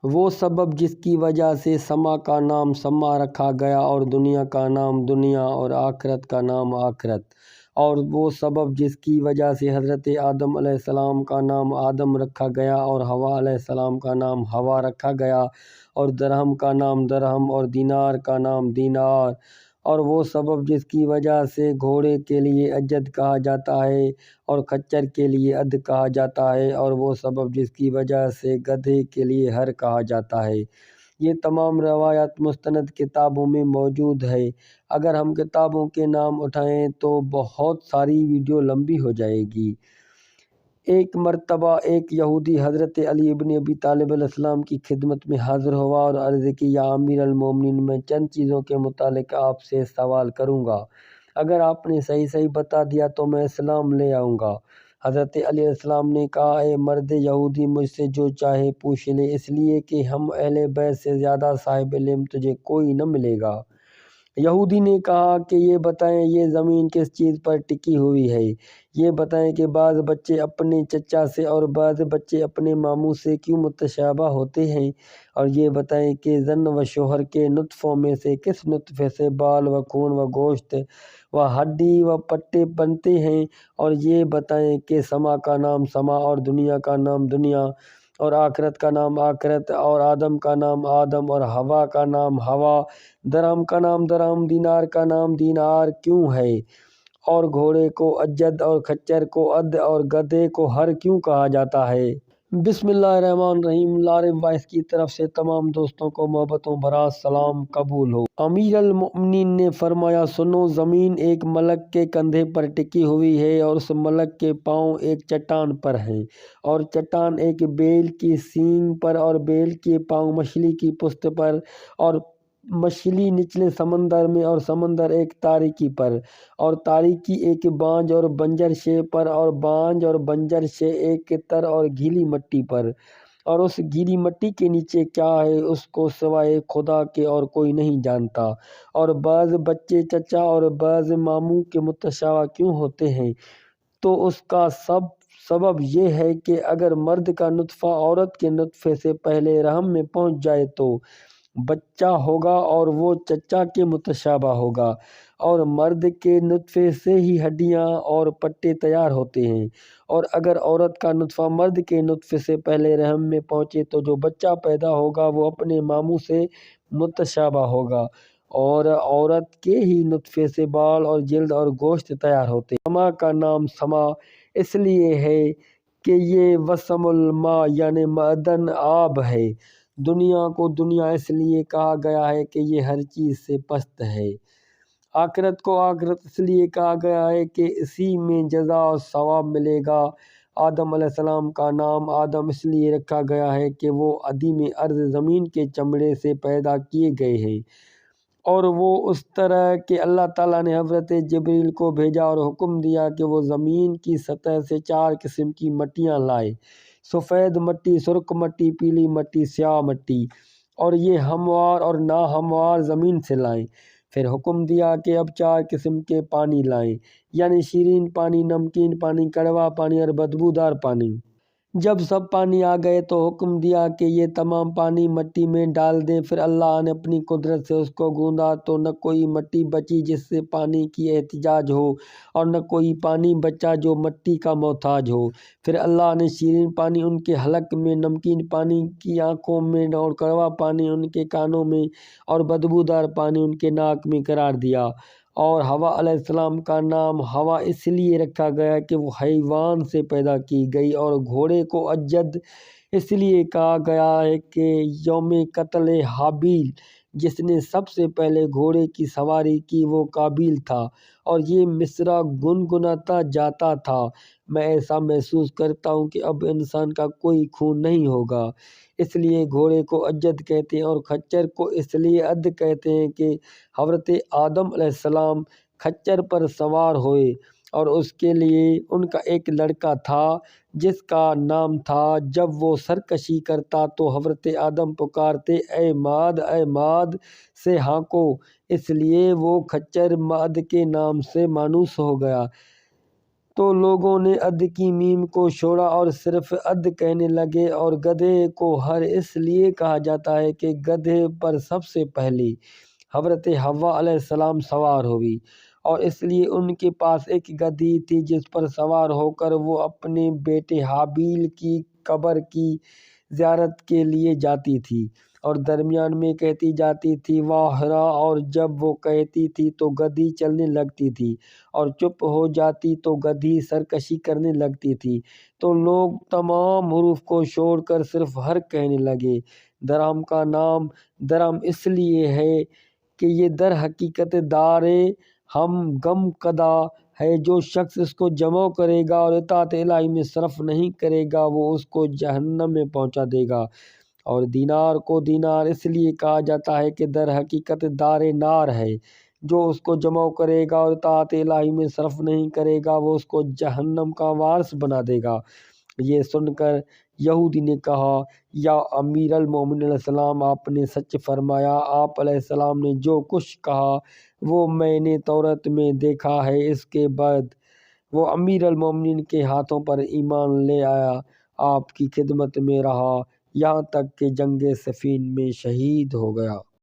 وہ سبب جس کی وجہ سے سما کا نام سما رکھا گیا اور دنیا کا نام دنیا اور آخرت کا نام آخرت، اور وہ سبب جس کی وجہ سے حضرت آدم علیہ السلام کا نام آدم رکھا گیا اور حوا علیہ السلام کا نام حوا رکھا گیا، اور درہم کا نام درہم اور دینار کا نام دینار، اور وہ سبب جس کی وجہ سے گھوڑے کے لیے اجد کہا جاتا ہے اور خچر کے لیے اد کہا جاتا ہے، اور وہ سبب جس کی وجہ سے گدھے کے لیے ہر کہا جاتا ہے۔ یہ تمام روایات مستند کتابوں میں موجود ہے۔ اگر ہم کتابوں کے نام اٹھائیں تو بہت ساری ویڈیو لمبی ہو جائے گی۔ ایک مرتبہ ایک یہودی حضرت علی ابن ابی طالب علیہ السلام کی خدمت میں حاضر ہوا اور عرض کی، یا امیر المومنین، میں چند چیزوں کے متعلق آپ سے سوال کروں گا، اگر آپ نے صحیح بتا دیا تو میں اسلام لے آؤں گا۔ حضرت علی علیہ السلام نے کہا، اے مرد یہودی، مجھ سے جو چاہے پوچھ لے، اس لیے کہ ہم اہل بیت سے زیادہ صاحب علم تجھے کوئی نہ ملے گا۔ یہودی نے کہا کہ یہ بتائیں، یہ زمین کس چیز پر ٹکی ہوئی ہے؟ یہ بتائیں کہ بعض بچے اپنے چچا سے اور بعض بچے اپنے ماموں سے کیوں متشابہ ہوتے ہیں؟ اور یہ بتائیں کہ زن و شوہر کے نطفوں میں سے کس نطفے سے بال و خون و گوشت و ہڈی و پٹے بنتے ہیں؟ اور یہ بتائیں کہ سما کا نام سما اور دنیا کا نام دنیا اور آخرت کا نام آخرت اور آدم کا نام آدم اور حوا کا نام حوا، درہم کا نام درہم، دینار کا نام دینار کیوں ہے؟ اور گھوڑے کو اجد اور خچر کو اد اور گدھے کو ہر کیوں کہا جاتا ہے؟ بسم اللہ الرحمن الرحیم۔ لارب وائس کی طرف سے تمام دوستوں کو محبتوں بھرا سلام قبول ہو۔ امیر المؤمنین نے فرمایا، سنو، زمین ایک ملک کے کندھے پر ٹکی ہوئی ہے اور اس ملک کے پاؤں ایک چٹان پر ہیں، اور چٹان ایک بیل کی سینگ پر اور بیل کے پاؤں مچھلی کی پشت پر، اور مچھلی نچلے سمندر میں اور سمندر ایک تاریکی پر، اور تاریکی ایک بانج اور بنجر شے پر، اور بانج اور بنجر شے ایک تر اور گیلی مٹی پر، اور اس گیلی مٹی کے نیچے کیا ہے اس کو سوائے خدا کے اور کوئی نہیں جانتا۔ اور بعض بچے چچا اور بعض ماموں کے متشابہ کیوں ہوتے ہیں؟ تو اس کا سبب یہ ہے کہ اگر مرد کا نطفہ عورت کے نطفے سے پہلے رحم میں پہنچ جائے تو بچہ ہوگا اور وہ چچا کے متشابہ ہوگا، اور مرد کے نطفے سے ہی ہڈیاں اور پٹے تیار ہوتے ہیں، اور اگر عورت کا نطفہ مرد کے نطفے سے پہلے رحم میں پہنچے تو جو بچہ پیدا ہوگا وہ اپنے ماموں سے متشابہ ہوگا، اور عورت کے ہی نطفے سے بال اور جلد اور گوشت تیار ہوتے ہیں۔ سما کا نام سما اس لیے ہے کہ یہ وسم الماء یعنی معدن آب ہے۔ دنیا کو دنیا اس لیے کہا گیا ہے کہ یہ ہر چیز سے پست ہے۔ آخرت کو آخرت اس لیے کہا گیا ہے کہ اسی میں جزا و ثواب ملے گا۔ آدم علیہ السلام کا نام آدم اس لیے رکھا گیا ہے کہ وہ عدیم ارض زمین کے چمڑے سے پیدا کیے گئے ہیں، اور وہ اس طرح کہ اللہ تعالیٰ نے حضرت جبریل کو بھیجا اور حکم دیا کہ وہ زمین کی سطح سے 4 قسم کی مٹیاں لائے: سفید مٹی، سرخ مٹی، پیلی مٹی، سیاہ مٹی، اور یہ ہموار اور ناہموار زمین سے لائیں۔ پھر حکم دیا کہ اب 4 قسم کے پانی لائیں، یعنی شیرین پانی، نمکین پانی، کڑوا پانی اور بدبودار پانی۔ جب سب پانی آ گئے تو حکم دیا کہ یہ تمام پانی مٹی میں ڈال دیں۔ پھر اللہ نے اپنی قدرت سے اس کو گوندا تو نہ کوئی مٹی بچی جس سے پانی کی احتجاج ہو، اور نہ کوئی پانی بچا جو مٹی کا محتاج ہو۔ پھر اللہ نے شیرین پانی ان کے حلق میں، نمکین پانی کی آنکھوں میں، اور کڑوا پانی ان کے کانوں میں، اور بدبودار پانی ان کے ناک میں قرار دیا۔ اور حوا علیہ السلام کا نام حوا اس لیے رکھا گیا کہ وہ حیوان سے پیدا کی گئی، اور گھوڑے کو اجد اس لیے کہا گیا ہے کہ یوم قتل حابیل جس نے سب سے پہلے گھوڑے کی سواری کی وہ قابیل تھا، اور یہ مصرع گنگناتا جاتا تھا، میں ایسا محسوس کرتا ہوں کہ اب انسان کا کوئی خون نہیں ہوگا۔ اس لیے گھوڑے کو اجد کہتے ہیں، اور خچر کو اس لیے اد کہتے ہیں کہ حضرت آدم علیہ السلام خچر پر سوار ہوئے، اور اس کے لیے ان کا ایک لڑکا تھا جس کا نام تھا۔ جب وہ سرکشی کرتا تو حضرت آدم پکارتے، اے ماد، اے ماد سے ہانکو، اس لیے وہ خچر ماد کے نام سے مانوس ہو گیا۔ تو لوگوں نے عد کی میم کو چھوڑا اور صرف عد کہنے لگے، اور گدھے کو ہر اس لیے کہا جاتا ہے کہ گدھے پر سب سے پہلی حضرت حوا علیہ السلام سوار ہوئی، اور اس لیے ان کے پاس ایک گدھی تھی جس پر سوار ہو کر وہ اپنے بیٹے حابیل کی قبر کی زیارت کے لیے جاتی تھی، اور درمیان میں کہتی جاتی تھی واہ را، اور جب وہ کہتی تھی تو گدھی چلنے لگتی تھی، اور چپ ہو جاتی تو گدھی سرکشی کرنے لگتی تھی۔ تو لوگ تمام حروف کو چھوڑ کر صرف ہر کہنے لگے۔ درہم کا نام درہم اس لیے ہے کہ یہ در حقیقت دار ہم غم قدا ہے۔ جو شخص اس کو جمع کرے گا اور اطاعت الہی میں صرف نہیں کرے گا وہ اس کو جہنم میں پہنچا دے گا۔ اور دینار کو دینار اس لیے کہا جاتا ہے کہ در حقیقت دار نار ہے۔ جو اس کو جمع کرے گا اور اطاعت الہی میں صرف نہیں کرے گا وہ اس کو جہنم کا وارث بنا دے گا۔ یہ سن کر یہودی نے کہا یا امیر المومنین علیہ السلام، آپ نے سچ فرمایا۔ آپ علیہ السلام نے جو کچھ کہا وہ میں نے تورات میں دیکھا ہے۔ اس کے بعد وہ امیر المومنین کے ہاتھوں پر ایمان لے آیا، آپ کی خدمت میں رہا یہاں تک کہ جنگ صفین میں شہید ہو گیا۔